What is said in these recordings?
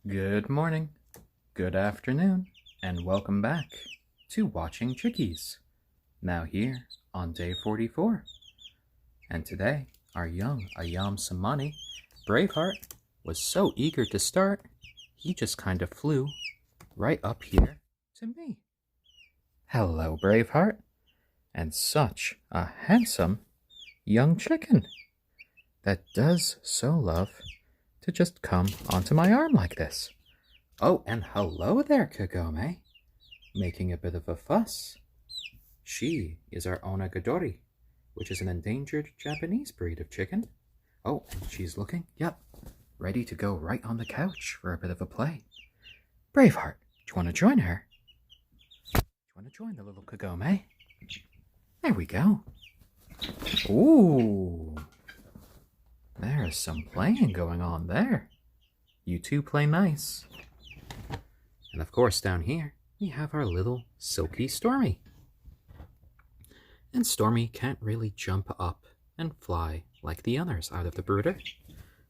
Good morning, good afternoon, and welcome back to Watching Chickies. Now here on day 44. And today, our young ayam cemeni, Braveheart, was so eager to start, he just kind of flew right up here to me. Hello, Braveheart, and such a handsome young chicken that does so love to just come onto my arm like this. Oh, and hello there, Kagome, making a bit of a fuss. She is our onagadori, which is an endangered Japanese breed of chicken. Oh, and she's looking, ready to go right on the couch for a bit of a play. Braveheart, do you want to join her? Do you want to join the little Kagome? There we go. Ooh, there's some playing going on there. You two play nice. And of course, down here, we have our little silky Stormy. And Stormy can't really jump up and fly like the others out of the brooder.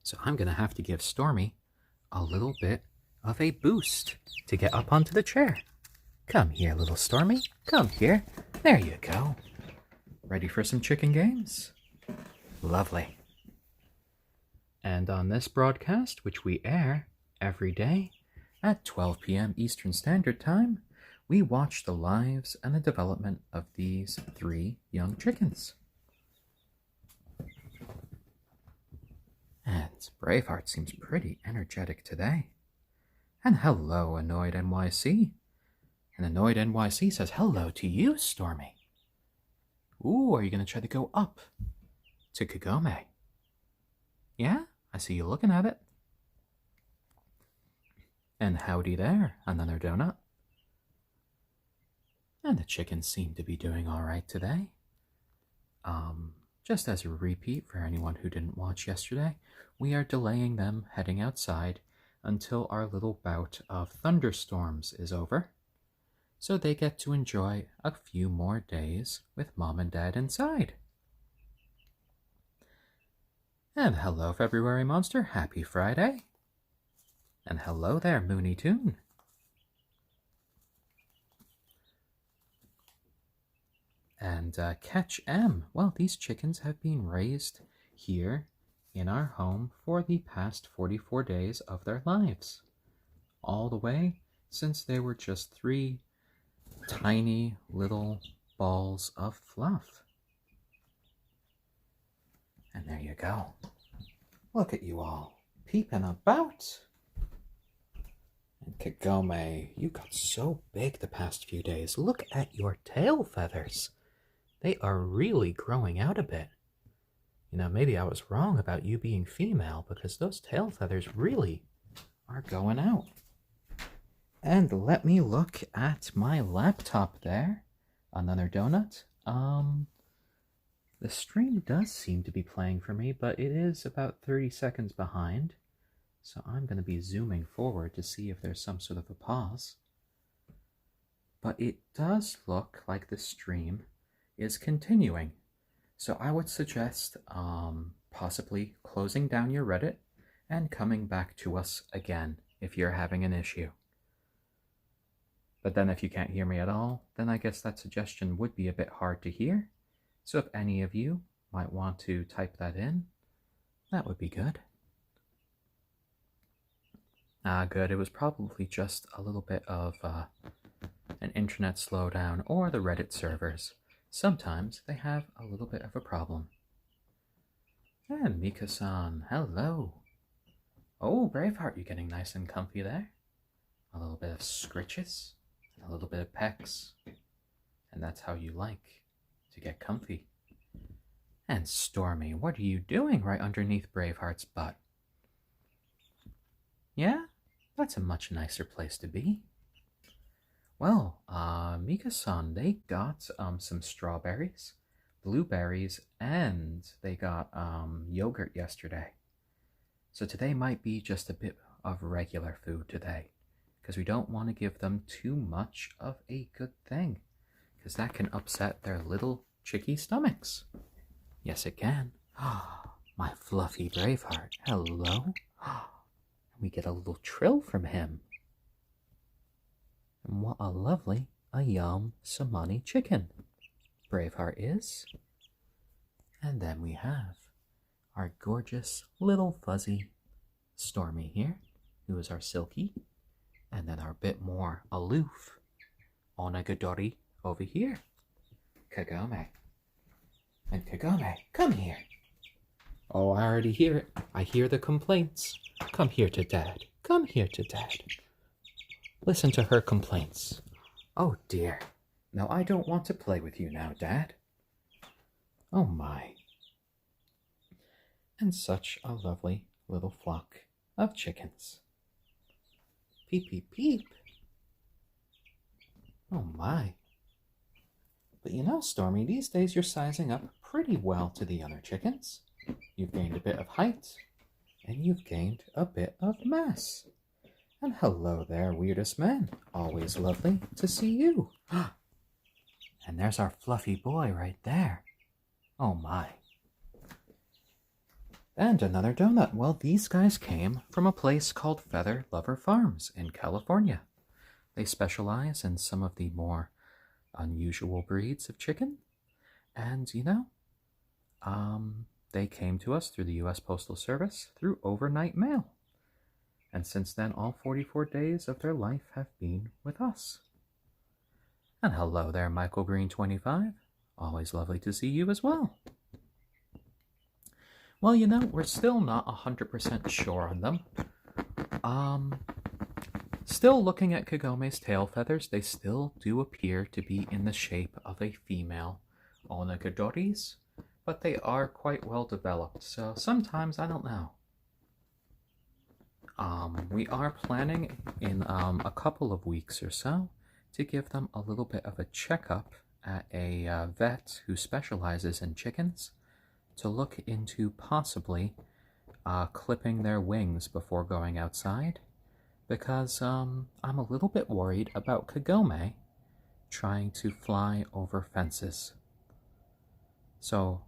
So I'm going to have to give Stormy a little bit of a boost to get up onto the chair. Come here, little Stormy. Come here. There you go. Ready for some chicken games? Lovely. And on this broadcast, which we air every day at 12 p.m. Eastern Standard Time, we watch the lives and the development of these 3 young chickens. And Braveheart seems pretty energetic today. And hello, Annoyed NYC. And Annoyed NYC says hello to you, Stormy. Ooh, are you going to try to go up to Kagome? Yeah, I see you looking at it. And howdy there, another donut. And the chickens seem to be doing alright today. Just as a repeat for anyone who didn't watch yesterday, we are delaying them heading outside until our little bout of thunderstorms is over, so they get to enjoy a few more days with Mom and Dad inside. And hello, February Monster. Happy Friday. And hello there, Mooney Toon. And Catch M. Well, these chickens have been raised here in our home for the past 44 days of their lives. All the way since they were just 3 tiny little balls of fluff. And there you go. Look at you all peeping about. And Kagome, you got so big the past few days. Look at your tail feathers. They are really growing out a bit. You know, maybe I was wrong about you being female because those tail feathers really are going out. And let me look at my laptop there. Another donut. The stream does seem to be playing for me, but it is about 30 seconds behind. So I'm going to be zooming forward to see if there's some sort of a pause. But it does look like the stream is continuing. So I would suggest possibly closing down your Reddit and coming back to us again if you're having an issue. But then if you can't hear me at all, then I guess that suggestion would be a bit hard to hear. So if any of you might want to type that in, that would be good. Good. It was probably just a little bit of an internet slowdown or the Reddit servers. Sometimes they have a little bit of a problem. And Mika-san, hello. Oh, Braveheart, you getting nice and comfy there? A little bit of scritches, and a little bit of pecks. And that's how you like to get comfy. And Stormy, what are you doing right underneath Braveheart's butt? Yeah, that's a much nicer place to be. Well, Mika-san, they got some strawberries, blueberries, and they got yogurt yesterday. So today might be just a bit of regular food today, because we don't want to give them too much of a good thing, because that can upset their little chicky stomachs. Yes, it can. My fluffy Braveheart, hello. we get a little trill from him. And what a lovely ayam cemeni chicken Braveheart is. And then we have our gorgeous little fuzzy Stormy here, who is our silkie. And then our bit more aloof onagadori over here, Kagome. And Kagome, come here. Oh, I already hear it. I hear the complaints. Come here to Dad. Come here to Dad. Listen to her complaints. Oh dear. No, I don't want to play with you now, Dad. Oh my. And such a lovely little flock of chickens. Peep, peep, peep. Oh my. But you know, Stormy, these days you're sizing up pretty well to the other chickens. You've gained a bit of height, and you've gained a bit of mass. And hello there, weirdest man. Always lovely to see you. And there's our fluffy boy right there. Oh my. And another donut. Well, these guys came from a place called Feather Lover Farms in California. They specialize in some of the more unusual breeds of chicken. And, you know, they came to us through the U.S. Postal Service through overnight mail. And since then, all 44 days of their life have been with us. And hello there, Michael Green 25. Always lovely to see you as well. Well, you know, we're still not 100% sure on them. Still looking at Kagome's tail feathers, they still do appear to be in the shape of a female onagadori's, but they are quite well developed, so sometimes I don't know. We are planning in a couple of weeks or so to give them a little bit of a checkup at a vet who specializes in chickens to look into possibly clipping their wings before going outside, because I'm a little bit worried about Kagome trying to fly over fences. So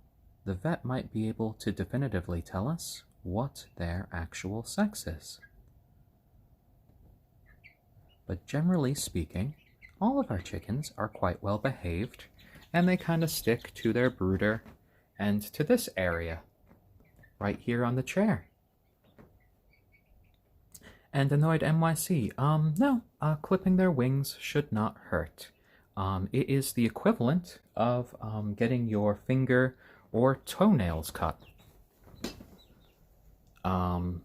the vet might be able to definitively tell us what their actual sex is. But generally speaking, all of our chickens are quite well behaved, and they kind of stick to their brooder and to this area right here on the chair. And Annoyed NYC, no, clipping their wings should not hurt. It is the equivalent of getting your finger or toenails cut. And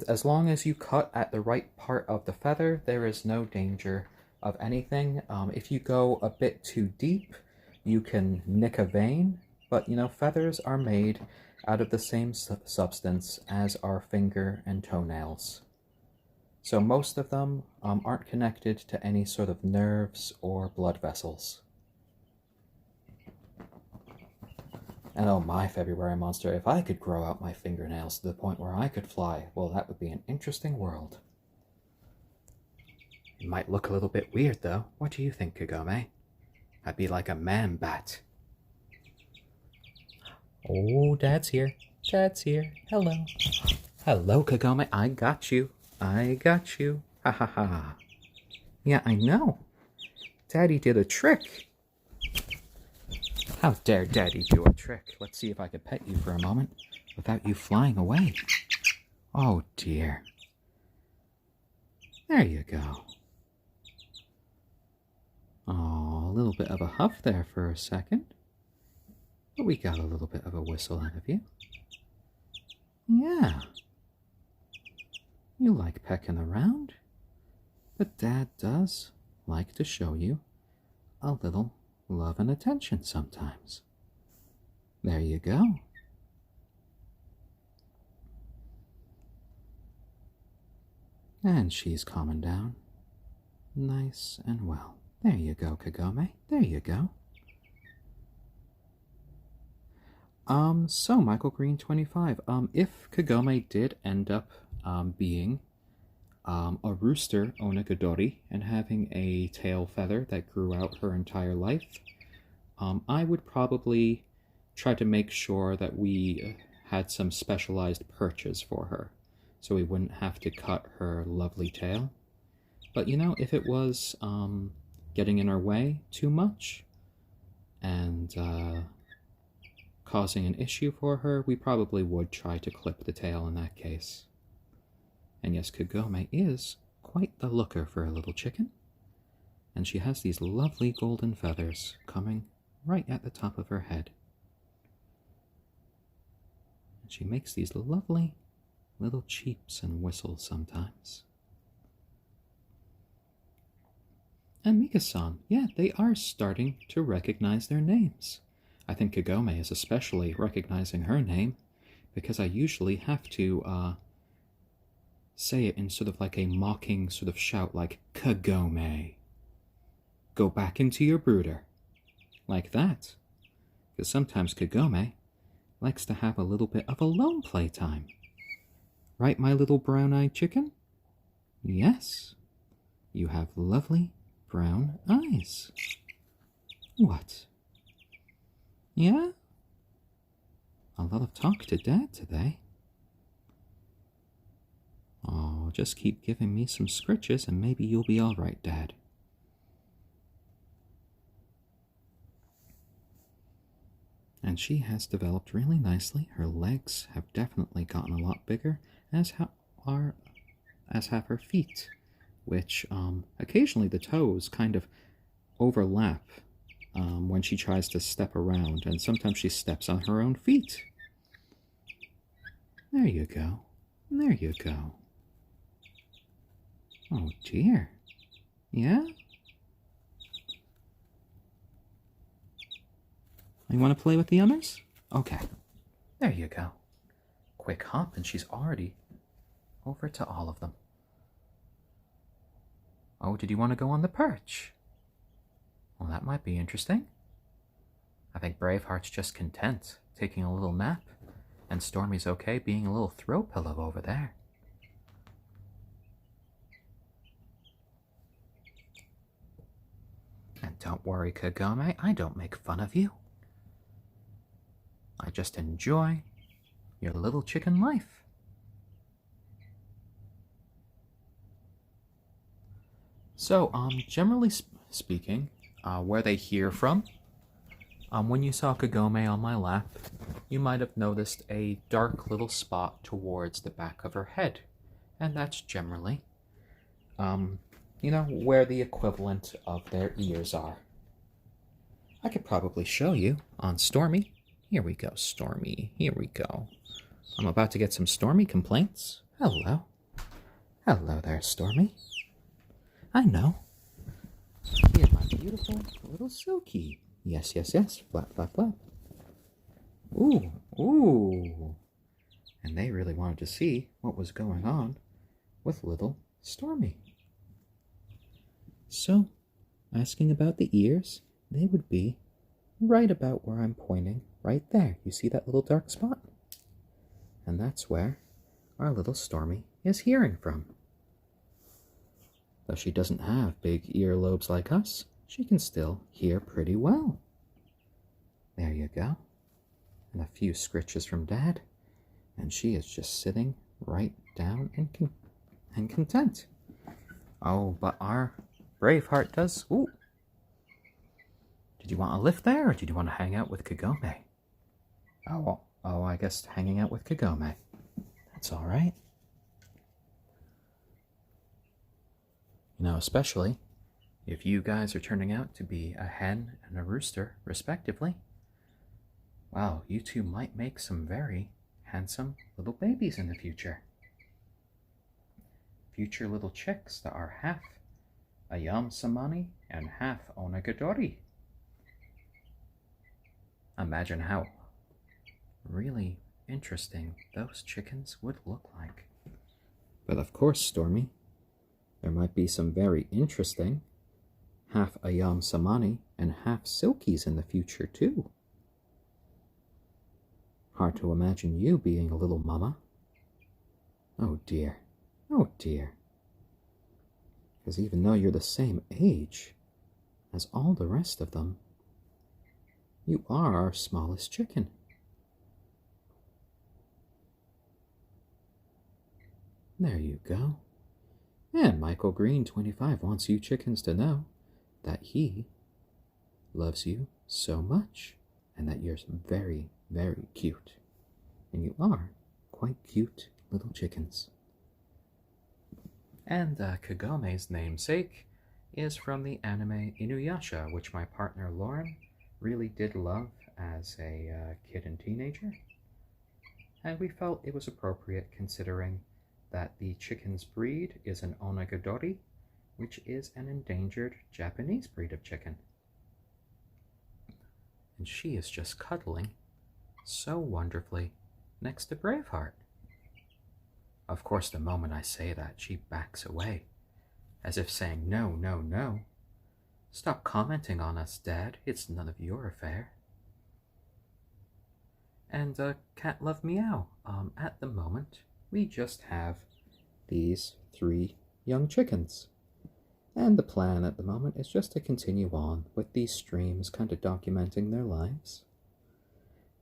as long as you cut at the right part of the feather, there is no danger of anything. If you go a bit too deep, you can nick a vein, but you know, feathers are made out of the same substance as our finger and toenails. So most of them aren't connected to any sort of nerves or blood vessels. And oh my, February monster, if I could grow out my fingernails to the point where I could fly, well, that would be an interesting world. It might look a little bit weird, though. What do you think, Kagome? I'd be like a man bat. Oh, Dad's here. Dad's here. Hello. Hello, Kagome. I got you. I got you. Ha ha ha. Yeah, I know. Daddy did a trick. How dare Daddy do a trick? Let's see if I could pet you for a moment without you flying away. Oh, dear. There you go. Oh, a little bit of a huff there for a second. But we got a little bit of a whistle out of you. Yeah. You like pecking around. But Dad does like to show you a little love and attention sometimes. There you go. And she's calming down. Nice and well. There you go, Kagome. There you go. So Michael Green 25. If Kagome did end up being a rooster onagadori and having a tail feather that grew out her entire life, I would probably try to make sure that we had some specialized perches for her. so we wouldn't have to cut her lovely tail. But you know, if it was getting in our way too much and causing an issue for her, we probably would try to clip the tail in that case. And yes, Kagome is quite the looker for a little chicken. And she has these lovely golden feathers coming right at the top of her head. And she makes these lovely little cheeps and whistles sometimes. And Mika-san, yeah, they are starting to recognize their names. I think Kagome is especially recognizing her name, because I usually have to say it in sort of like a mocking sort of shout, like, Kagome, go back into your brooder. Like that. Because sometimes Kagome likes to have a little bit of alone playtime. Right, my little brown-eyed chicken? Yes. You have lovely brown eyes. What? Yeah? A lot of talk to Dad today. Oh, just keep giving me some scritches and maybe you'll be all right, Dad. And she has developed really nicely. Her legs have definitely gotten a lot bigger, as have her feet, which occasionally the toes kind of overlap when she tries to step around, and sometimes she steps on her own feet. There you go. There you go. Oh dear. Yeah? You want to play with the others? Okay. There you go. Quick hop and she's already over to all of them. Oh, did you want to go on the perch? Well, that might be interesting. I think Braveheart's just content taking a little nap, and Stormy's okay being a little throw pillow over there. And don't worry, Kagome, I don't make fun of you. I just enjoy your little chicken life. So, generally speaking, where they hear from, when you saw Kagome on my lap, you might have noticed a dark little spot towards the back of her head. And that's generally, you know, where the equivalent of their ears are. I could probably show you on Stormy. Here we go, Stormy. Here we go. I'm about to get some Stormy complaints. Hello. Hello there, Stormy. I know. You're my beautiful little silkie. Yes, yes, yes. Flap, flap, flap. Ooh, ooh. And they really wanted to see what was going on with little Stormy. So, asking about the ears, they would be right about where I'm pointing, right there. You see that little dark spot? And that's where our little Stormy is hearing from. Though she doesn't have big earlobes like us, she can still hear pretty well. There you go. And a few scritches from Dad, and she is just sitting right down and content. Oh, but our Braveheart does... Ooh. Did you want a lift there, or did you want to hang out with Kagome? Oh, I guess hanging out with Kagome. That's all right. You know, especially if you guys are turning out to be a hen and a rooster, respectively. Wow, you two might make some very handsome little babies in the future. Future little chicks that are half ayam cemeni and half onagadori. Imagine how really interesting those chickens would look like. But of course, Stormy, there might be some very interesting half ayam cemeni and half silkies in the future too. Hard to imagine you being a little mama. Oh dear, oh dear. Because even though you're the same age as all the rest of them, you are our smallest chicken. There you go. And Michael Green 25 wants you chickens to know that he loves you so much and that you're very, very cute. And you are quite cute little chickens. And Kagome's namesake is from the anime Inuyasha, which my partner Lauren really did love as a kid and teenager. And we felt it was appropriate considering that the chicken's breed is an onagadori, which is an endangered Japanese breed of chicken. And she is just cuddling so wonderfully next to Braveheart. Of course, the moment I say that, she backs away, as if saying, "No, no, no. Stop commenting on us, Dad. It's none of your affair." And Cat Love Meow. At the moment, we just have these 3 young chickens. And the plan at the moment is just to continue on with these streams kind of documenting their lives.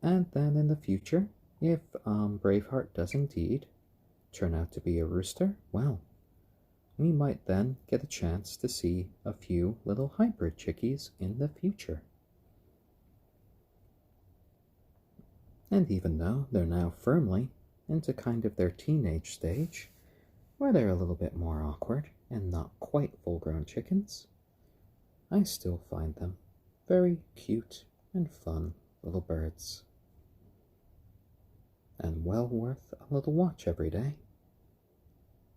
And then in the future, if Braveheart does indeed turn out to be a rooster, well, we might then get a chance to see a few little hybrid chickies in the future. And even though they're now firmly into kind of their teenage stage, where they're a little bit more awkward and not quite full-grown chickens, I still find them very cute and fun little birds. And well worth a little watch every day.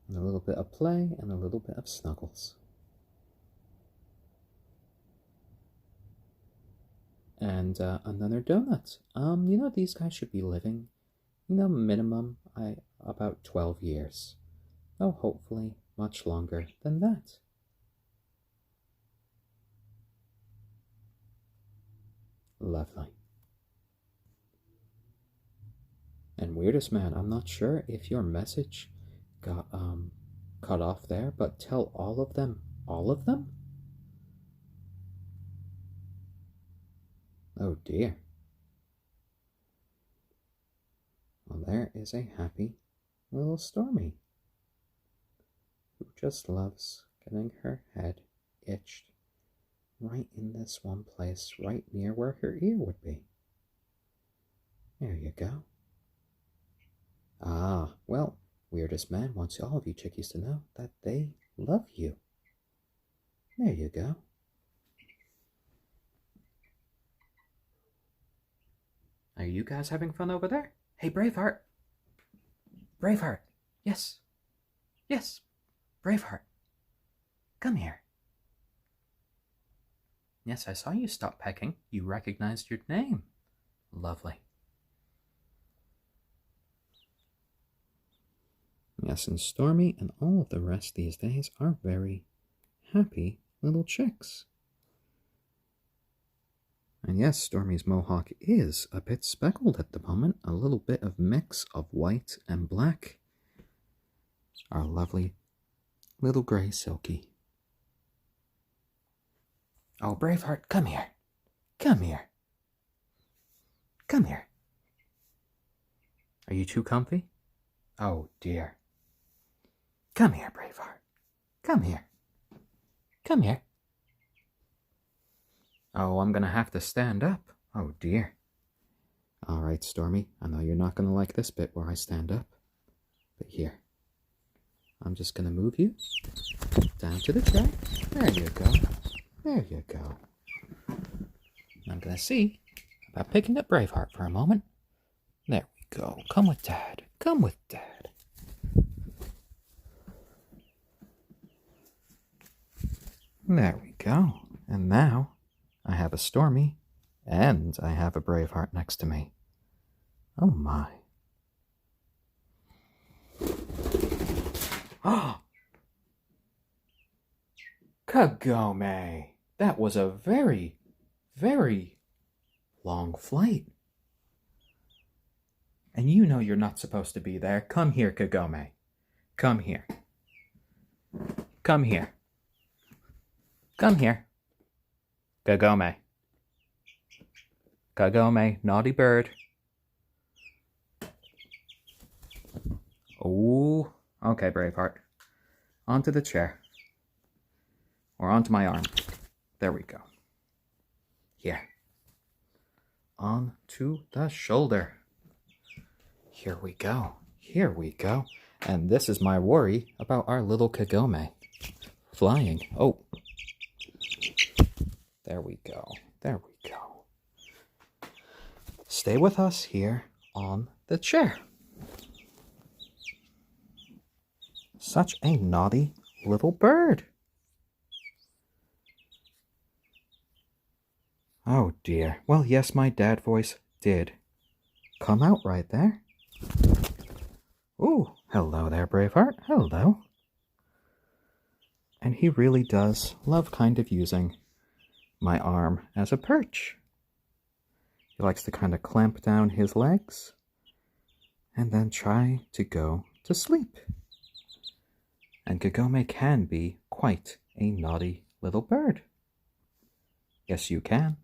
And a little bit of play and a little bit of snuggles. And another donut. These guys should be living, minimum about 12 years. Though hopefully much longer than that. Lovely. And weirdest man, I'm not sure if your message got cut off there, but tell all of them? Oh dear. Well, there is a happy little Stormy who just loves getting her head itched right in this one place, right near where her ear would be. There you go. Ah, well, weirdest man wants all of you chickies to know that they love you. There you go. Are you guys having fun over there? Hey, Braveheart. Braveheart. Yes. Yes. Braveheart. Come here. Yes, I saw you stop pecking. You recognized your name. Lovely. Yes, and Stormy and all of the rest these days are very happy little chicks. And yes, Stormy's mohawk is a bit speckled at the moment, a little bit of mix of white and black. Our lovely little gray silkie. Oh, Braveheart, come here. Come here. Come here. Are you too comfy? Oh, dear. Come here, Braveheart. Come here. Come here. Oh, I'm going to have to stand up. Oh, dear. All right, Stormy. I know you're not going to like this bit where I stand up. But here. I'm just going to move you down to the tray. There you go. There you go. I'm going to see about picking up Braveheart for a moment. There we go. Come with Dad. Come with Dad. There we go. And now I have a Stormy and I have a Braveheart next to me. Oh my. Oh! Kagome! That was a very, very long flight. And you know you're not supposed to be there. Come here, Kagome. Come here. Come here. Come here. Kagome. Kagome, naughty bird. Oh, Okay, Braveheart. Onto the chair. Or onto my arm. There we go. Here. Onto the shoulder. Here we go. Here we go. And this is my worry about our little Kagome. Flying. Oh. There we go. There we go. Stay with us here on the chair. Such a naughty little bird. Oh dear. Well, yes, my dad voice did come out right there. Ooh, hello there, Braveheart. Hello. And he really does love kind of using my arm as a perch. He likes to kind of clamp down his legs and then try to go to sleep. And Kagome can be quite a naughty little bird. Yes, you can.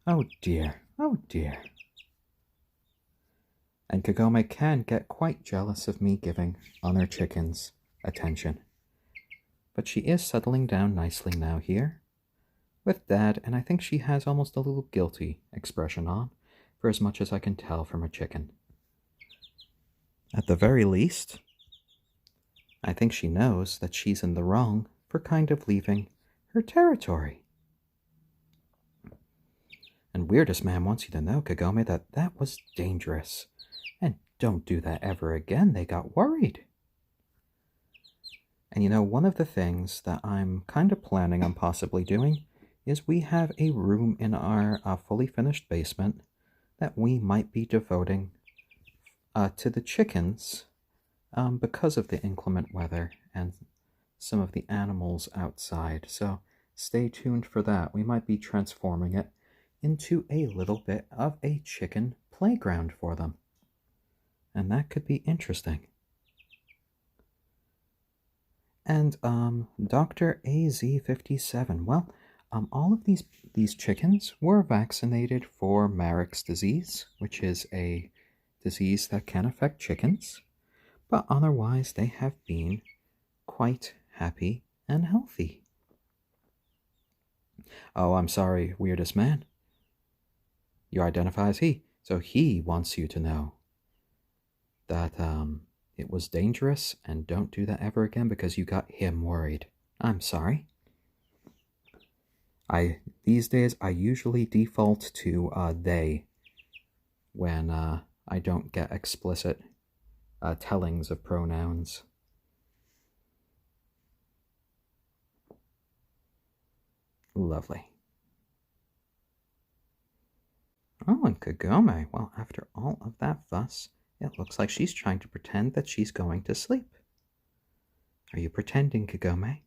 Oh dear, oh dear. And Kagome can get quite jealous of me giving other chickens attention. But she is settling down nicely now here with Dad, and I think she has almost a little guilty expression on, for as much as I can tell from a chicken. At the very least, I think she knows that she's in the wrong for kind of leaving her territory. And Weirdest Man wants you to know, Kagome, that that was dangerous. And don't do that ever again. They got worried. And you know, one of the things that I'm kind of planning on possibly doing is we have a room in our fully finished basement that we might be devoting to the chickens because of the inclement weather and some of the animals outside. So stay tuned for that. We might be transforming it into a little bit of a chicken playground for them. And that could be interesting. And Dr. AZ57, well, all of these chickens were vaccinated for Marek's disease, which is a disease that can affect chickens, but otherwise they have been quite happy and healthy. Oh, I'm sorry, Weirdest Man. You identify as he, so he wants you to know that it was dangerous and don't do that ever again because you got him worried. I'm sorry. These days I usually default to they when I don't get explicit tellings of pronouns. Lovely. Oh, and Kagome, well, after all of that fuss, it looks like she's trying to pretend that she's going to sleep. Are you pretending, Kagome?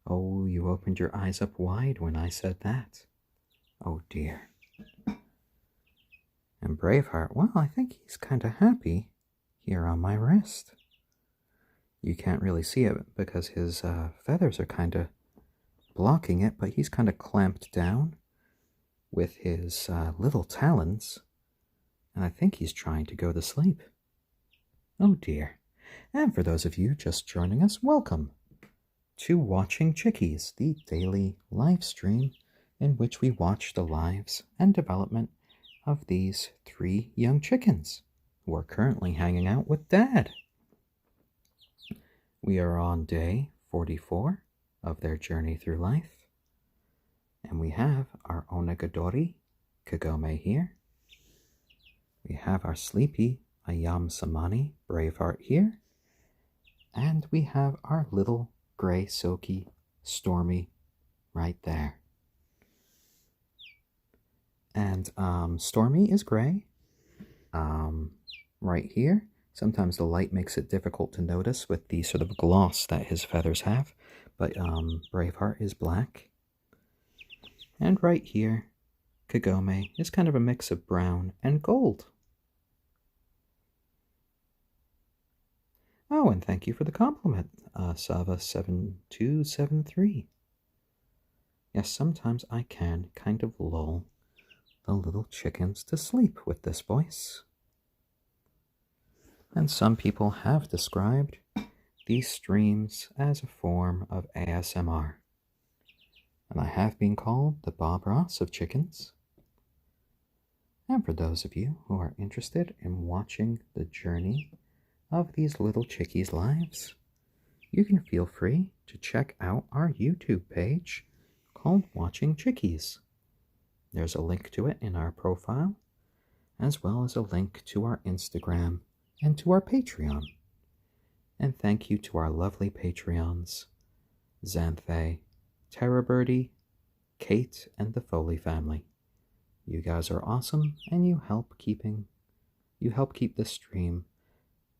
Oh, you opened your eyes up wide when I said that. Oh, dear. And Braveheart, well, I think he's kind of happy here on my wrist. You can't really see it because his feathers are kind of blocking it, but he's kind of clamped down with his little talons, and I think he's trying to go to sleep. Oh dear. And for those of you just joining us, welcome to Watching Chickies, the daily live stream in which we watch the lives and development of these 3 young chickens who are currently hanging out with Dad. We are on day 44 of their journey through life. And we have our onagadori, Kagome here. We have our sleepy ayam cemeni, Braveheart here. And we have our little gray silkie Stormy right there. And Stormy is gray right here. Sometimes the light makes it difficult to notice with the sort of gloss that his feathers have. But Braveheart is black. And right here, Kagome is kind of a mix of brown and gold. Oh, and thank you for the compliment, Sava7273. Yes, sometimes I can kind of lull the little chickens to sleep with this voice. And some people have described these streams as a form of ASMR. And I have been called the Bob Ross of chickens. And for those of you who are interested in watching the journey of these little chickies' lives, you can feel free to check out our YouTube page called Watching Chickies. There's a link to it in our profile, as well as a link to our Instagram and to our Patreon. And thank you to our lovely Patreons, Xanthe, Terra Birdie, Kate, and the Foley family. You guys are awesome, and you help keep this stream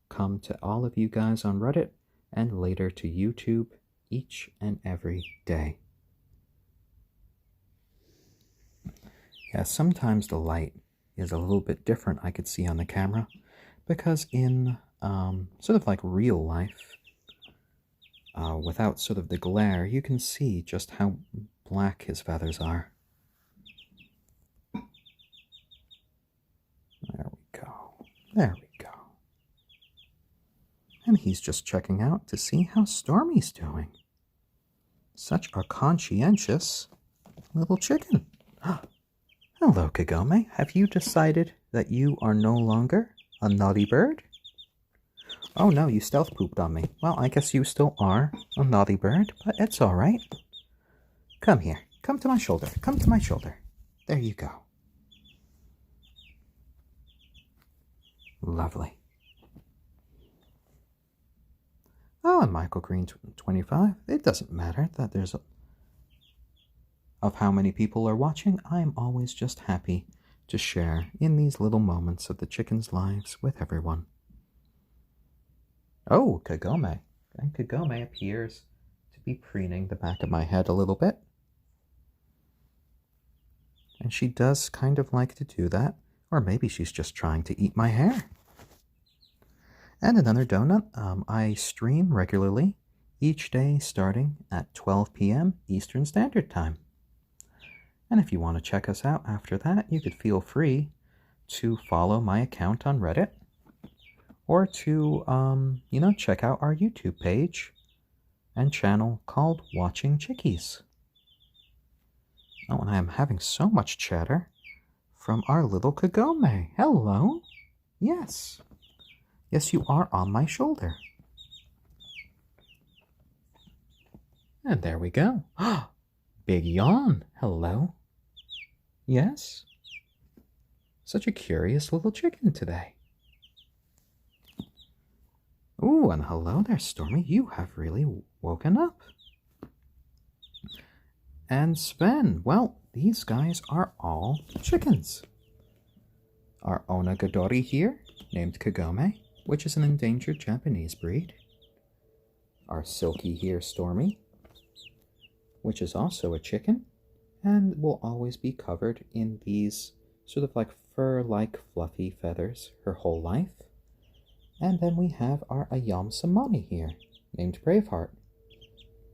come to all of you guys on Reddit and later to YouTube each and every day. Yeah, sometimes the light is a little bit different, I could see on the camera, because in sort of like real life, without sort of the glare, you can see just how black his feathers are. There we go. There we go. And he's just checking out to see how Stormy's doing. Such a conscientious little chicken. Hello, Kagome. Have you decided that you are no longer a naughty bird? Oh no, you stealth pooped on me. Well, I guess you still are a naughty bird, but it's all right. Come here. Come to my shoulder. Come to my shoulder. There you go. Lovely. Oh, and Michael Green 25. It doesn't matter that there's of how many people are watching. I'm always just happy to share in these little moments of the chickens' lives with everyone. Oh, Kagome. And Kagome appears to be preening the back of my head a little bit. And she does kind of like to do that. Or maybe she's just trying to eat my hair. And another donut. I stream regularly each day starting at 12 p.m. Eastern Standard Time. And if you want to check us out after that, you could feel free to follow my account on Reddit or to, check out our YouTube page and channel called Watching Chickies. Oh, and I am having so much chatter from our little Kagome. Hello. Yes. Yes, you are on my shoulder. And there we go. Big yawn. Hello. Yes. Such a curious little chicken today. Ooh, and hello there, Stormy. You have really woken up. And Sven, well, these guys are all chickens. Our onagadori here, named Kagome, which is an endangered Japanese breed. Our silkie here, Stormy, which is also a chicken, and will always be covered in these sort of like fur-like fluffy feathers her whole life. And then we have our ayam cemeni here, named Braveheart,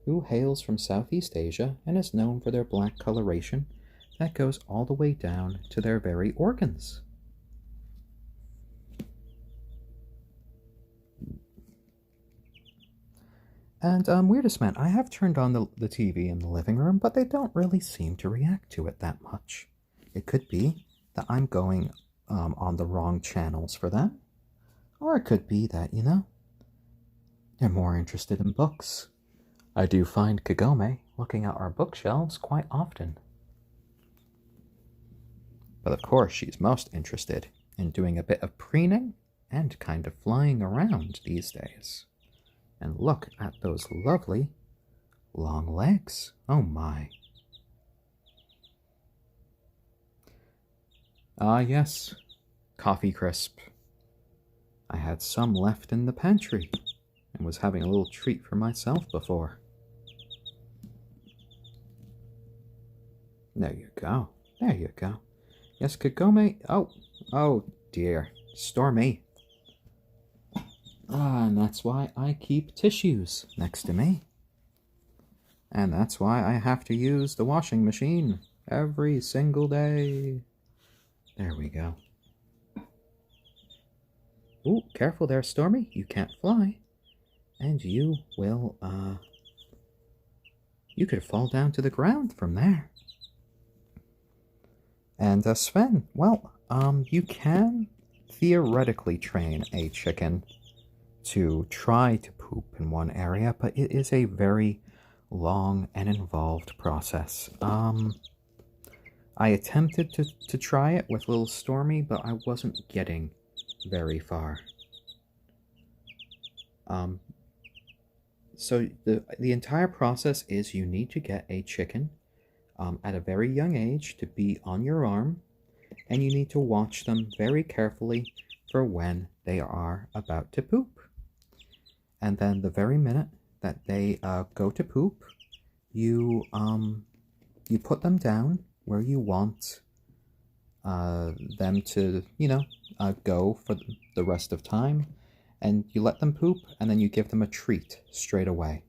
who hails from Southeast Asia and is known for their black coloration that goes all the way down to their very organs. And weirdest man, I have turned on the TV in the living room, but they don't really seem to react to it that much. It could be that I'm going on the wrong channels for them, or it could be that, they're more interested in books. I do find Kagome looking at our bookshelves quite often. But of course, she's most interested in doing a bit of preening and kind of flying around these days. And look at those lovely long legs. Oh my. Ah yes, coffee crisp. I had some left in the pantry and was having a little treat for myself before. There you go. There you go. Yes, Kagome. Oh dear. Stormy. And that's why I keep tissues next to me. And that's why I have to use the washing machine every single day. There we go. Ooh, careful there, Stormy. You can't fly. And you will, you could fall down to the ground from there. And Sven, well, you can theoretically train a chicken to try to poop in one area, but it is a very long and involved process. I attempted to try it with little Stormy, but I wasn't getting very far. So the entire process is you need to get a chicken at a very young age to be on your arm, and you need to watch them very carefully for when they are about to poop. And then the very minute that they go to poop, you put them down where you want them to, go for the rest of time, and you let them poop, and then you give them a treat straight away.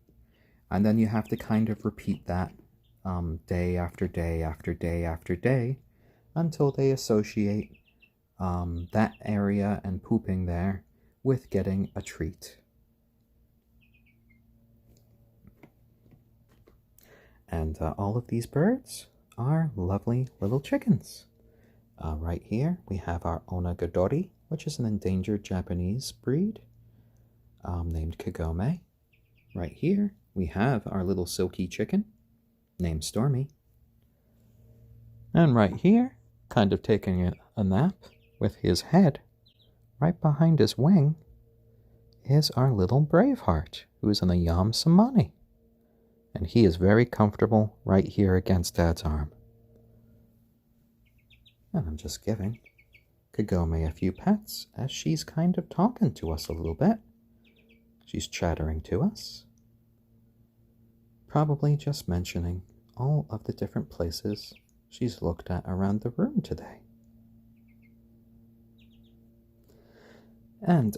And then you have to kind of repeat that day after day after day after day until they associate that area and pooping there with getting a treat. And all of these birds are lovely little chickens. Right here we have our onagadori, which is an endangered Japanese breed named Kagome. Right here we have our little silkie chicken named Stormy. And right here, kind of taking a nap with his head right behind his wing, is our little Braveheart, who is an ayam cemeni. And he is very comfortable right here against Dad's arm. And I'm just giving Kagome a few pets as she's kind of talking to us a little bit. She's chattering to us. Probably just mentioning all of the different places she's looked at around the room today. And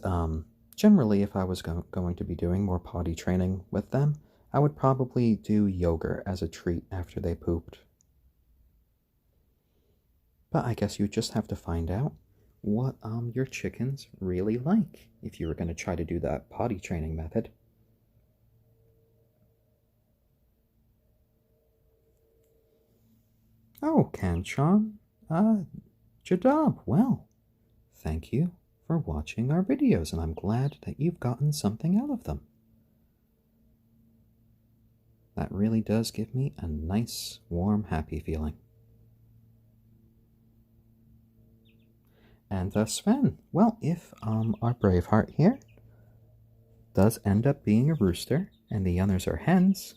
generally, if I was going to be doing more potty training with them, I would probably do yogurt as a treat after they pooped. But I guess you just have to find out what your chickens really like if you were going to try to do that potty training method. Oh, Kanchan, Jadab, well, thank you for watching our videos, and I'm glad that you've gotten something out of them. That really does give me a nice, warm, happy feeling. And Sven, well, if our Braveheart here does end up being a rooster and the others are hens,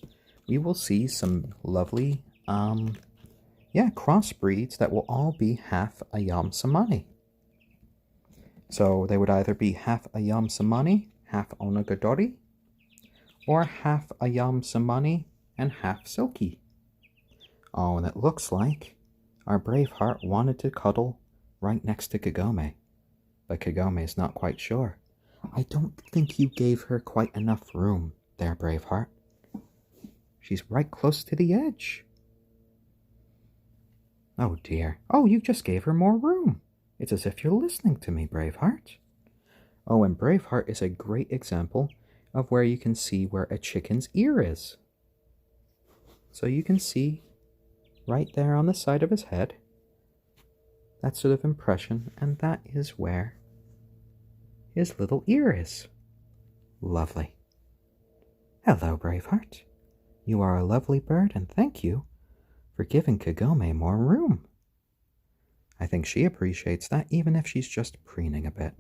we will see some lovely, crossbreeds that will all be half ayam cemeni. So they would either be half ayam cemeni, half onagadori, or half ayam cemeni and half silkie. Oh, and it looks like our Braveheart wanted to cuddle right next to Kagome, but Kagome is not quite sure. I don't think you gave her quite enough room there, Braveheart. She's right close to the edge. Oh dear. Oh, you just gave her more room. It's as if you're listening to me, Braveheart. Oh, and Braveheart is a great example of where you can see where a chicken's ear is. So you can see right there on the side of his head, that sort of impression, and that is where his little ear is. Lovely. Hello, Braveheart. You are a lovely bird, and thank you for giving Kagome more room. I think she appreciates that, even if she's just preening a bit.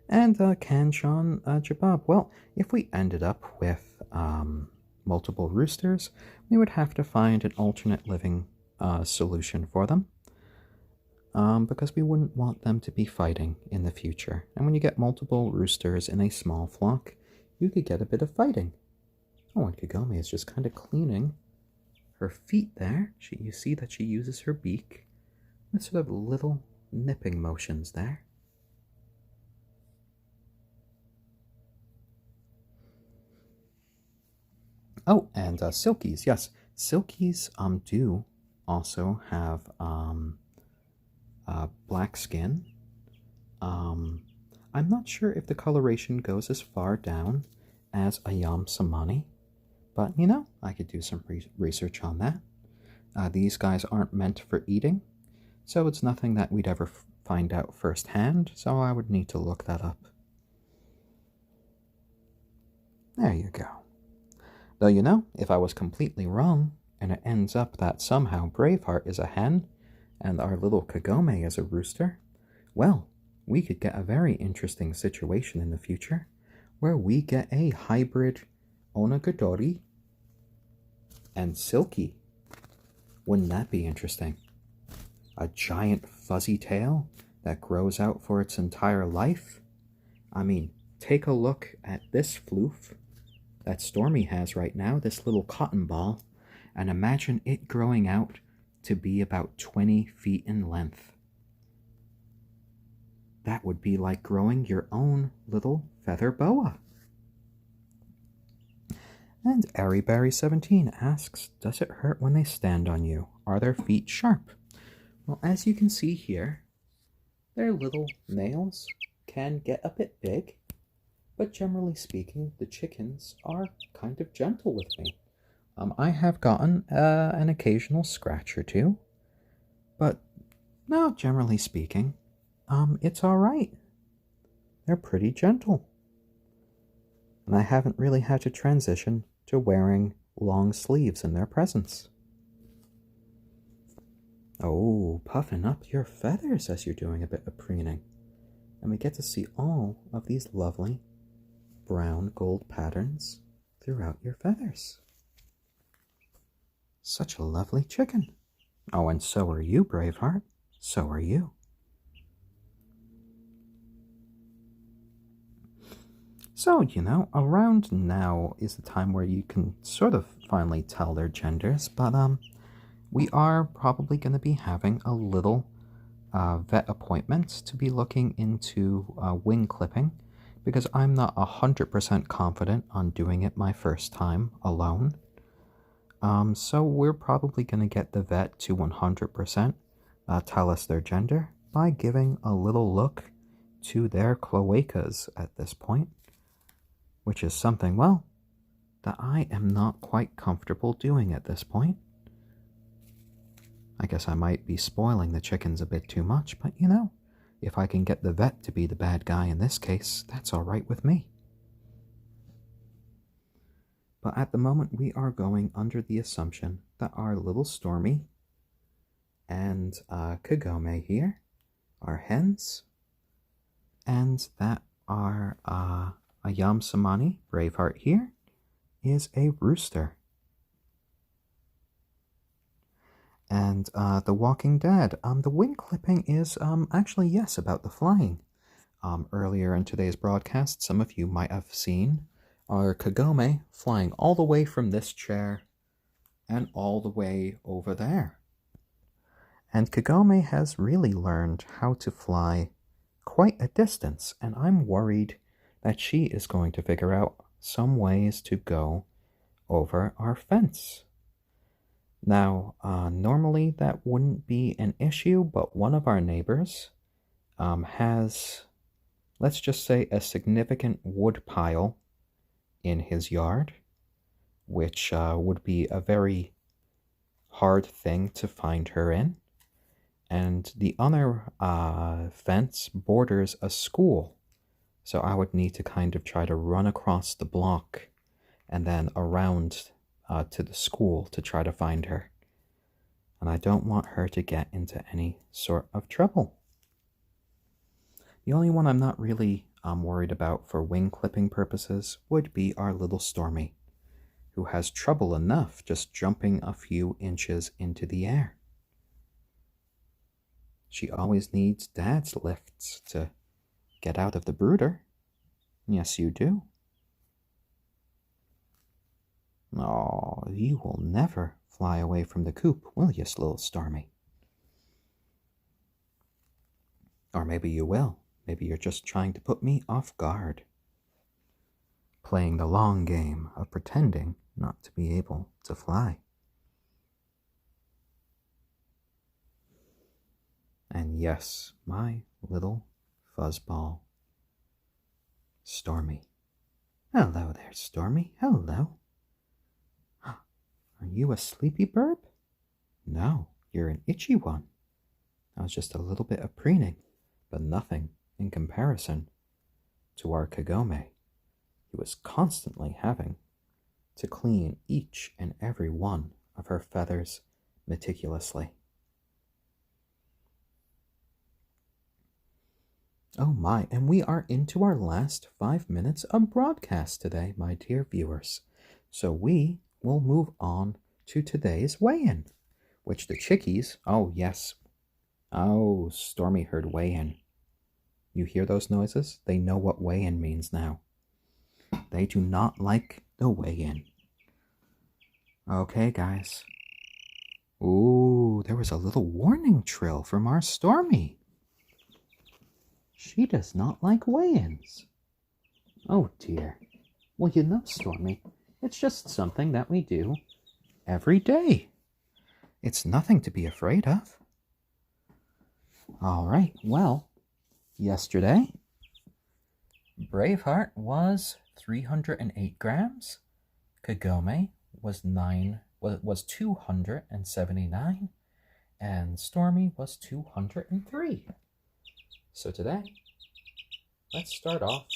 And Kanchan, Jabab, well, if we ended up with multiple roosters, we would have to find an alternate living solution for them, because we wouldn't want them to be fighting in the future. And when you get multiple roosters in a small flock, you could get a bit of fighting. Oh, and Kagome is just kind of cleaning her feet there. You see that she uses her beak with sort of little nipping motions there. Oh, and silkies, yes. Silkies do also have black skin, I'm not sure if the coloration goes as far down as ayam cemeni, but I could do some research on that. These guys aren't meant for eating, so it's nothing that we'd ever find out firsthand, so I would need to look that up. There you go. Though if I was completely wrong, and it ends up that somehow Braveheart is a hen, and our little Kagome is a rooster, well, we could get a very interesting situation in the future, where we get a hybrid onagadori and silkie. Wouldn't that be interesting? A giant fuzzy tail that grows out for its entire life? I mean, take a look at this floof that Stormy has right now, this little cotton ball, and imagine it growing out to be about 20 feet in length. That would be like growing your own little feather boa. And Airyberry17 asks, does it hurt when they stand on you? Are their feet sharp? Well, as you can see here, their little nails can get a bit big, but generally speaking, the chickens are kind of gentle with me. I have gotten an occasional scratch or two, but no, generally speaking, it's all right. They're pretty gentle. And I haven't really had to transition to wearing long sleeves in their presence. Oh, puffing up your feathers as you're doing a bit of preening. And we get to see all of these lovely brown gold patterns throughout your feathers. Such a lovely chicken. Oh, and so are you, Braveheart. So are you. So, around now is the time where you can sort of finally tell their genders, but we are probably going to be having a little vet appointment to be looking into wing clipping, because I'm not 100% confident on doing it my first time alone. So we're probably going to get the vet to 100% tell us their gender by giving a little look to their cloacas at this point, which is something, well, that I am not quite comfortable doing at this point. I guess I might be spoiling the chickens a bit too much, but if I can get the vet to be the bad guy in this case, that's all right with me. But at the moment, we are going under the assumption that our little Stormy and Kagome here are hens, and that our ayam cemeni, Braveheart here, is a rooster. And The Walking Dead, the wing clipping is actually, yes, about the flying. Earlier in today's broadcast, some of you might have seen our Kagome flying all the way from this chair and all the way over there. And Kagome has really learned how to fly quite a distance, and I'm worried that she is going to figure out some ways to go over our fence. Now, normally that wouldn't be an issue, but one of our neighbors has, let's just say, a significant wood pile in his yard, which would be a very hard thing to find her in. And the other fence borders a school, so I would need to kind of try to run across the block and then around to the school to try to find her. And I don't want her to get into any sort of trouble. The only one I'm not really worried about for wing clipping purposes would be our little Stormy, who has trouble enough just jumping a few inches into the air. She always needs Dad's lifts to get out of the brooder. Yes, you do. Oh, you will never fly away from the coop, will you, little Stormy? Or maybe you will. Maybe you're just trying to put me off guard. Playing the long game of pretending not to be able to fly. And yes, my little Fuzzball. Stormy. Hello there, Stormy. Hello. Are you a sleepy burb? No, you're an itchy one. That was just a little bit of preening, but nothing in comparison to our Kagome. He was constantly having to clean each and every one of her feathers meticulously. Oh my, and we are into our last 5 minutes of broadcast today, my dear viewers. So we will move on to today's weigh-in, which the Chickies, oh yes, oh, Stormy heard weigh-in. You hear those noises? They know what weigh-in means now. They do not like the weigh-in. Okay, guys. Ooh, there was a little warning trill from our Stormy. She does not like weigh-ins. Oh dear. Well, you know, Stormy, it's just something that we do every day. It's nothing to be afraid of. All right, well, yesterday, Braveheart was 308 grams. Kagome was 279, and Stormy was 203. So today, let's start off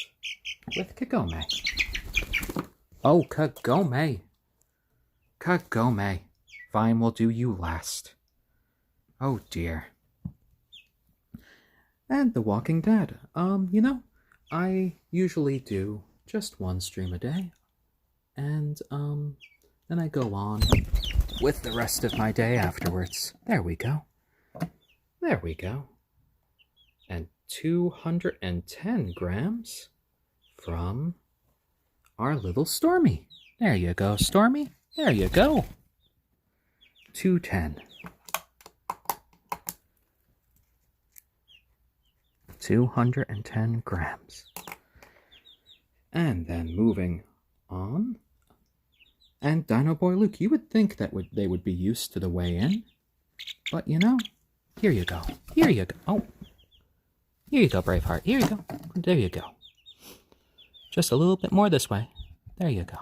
with Kagome. Oh, Kagome. Kagome. Fine, we'll do you last. Oh dear. And The Walking Dead. You know, I usually do just one stream a day. And, then I go on with the rest of my day afterwards. There we go. There we go. And 210 grams from our little Stormy. There you go, Stormy. There you go. 210. 210 grams. And then moving on. And Dino Boy Luke, you would think that they would be used to the weigh-in. But, you know, here you go. Here you go. Oh. Here you go, Braveheart. Here you go. There you go. Just a little bit more this way. There you go.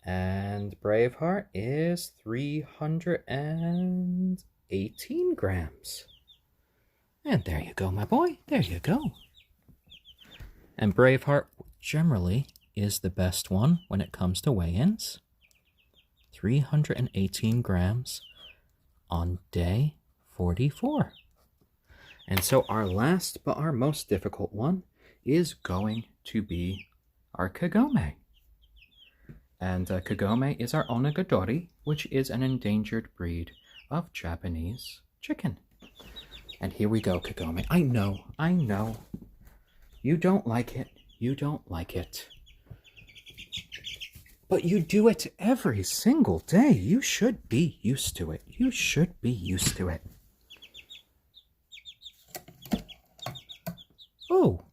And Braveheart is 318 grams. And there you go, my boy. There you go. And Braveheart generally is the best one when it comes to weigh-ins. 318 grams on day 44. And so our last but our most difficult one is going to be our Kagome. And Kagome is our onagadori, which is an endangered breed of Japanese chicken. And here we go, Kagome. I know. You don't like it. You don't like it. But you do it every single day. You should be used to it. You should be used to it. Oh.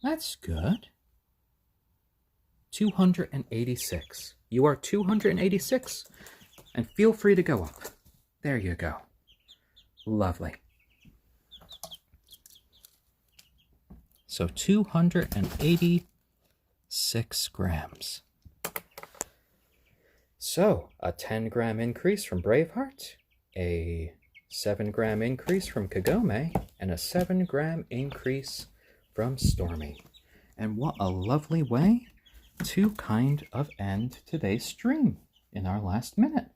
That's good. 286. You are 286. And feel free to go up. There you go. Lovely. So 286 grams. So a 10-gram increase from Braveheart, a 7-gram increase from Kagome, and a 7-gram increase from Stormy. And what a lovely way to kind of end today's stream in our last minute.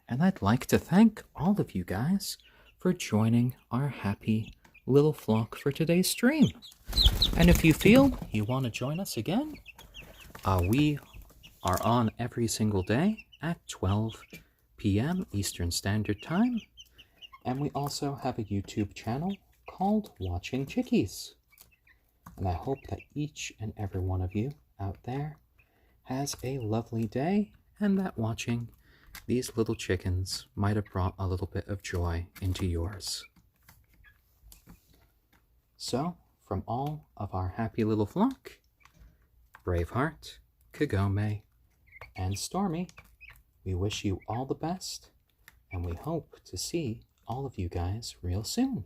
And I'd like to thank all of you guys for joining our happy little flock for today's stream. And if you feel you want to join us again, we are on every single day at 12 p.m. Eastern Standard Time. And we also have a YouTube channel called Watching Chickies. And I hope that each and every one of you out there has a lovely day, and that watching these little chickens might have brought a little bit of joy into yours. So, from all of our happy little flock, Braveheart, Kagome, and Stormy, we wish you all the best, and we hope to see all of you guys real soon.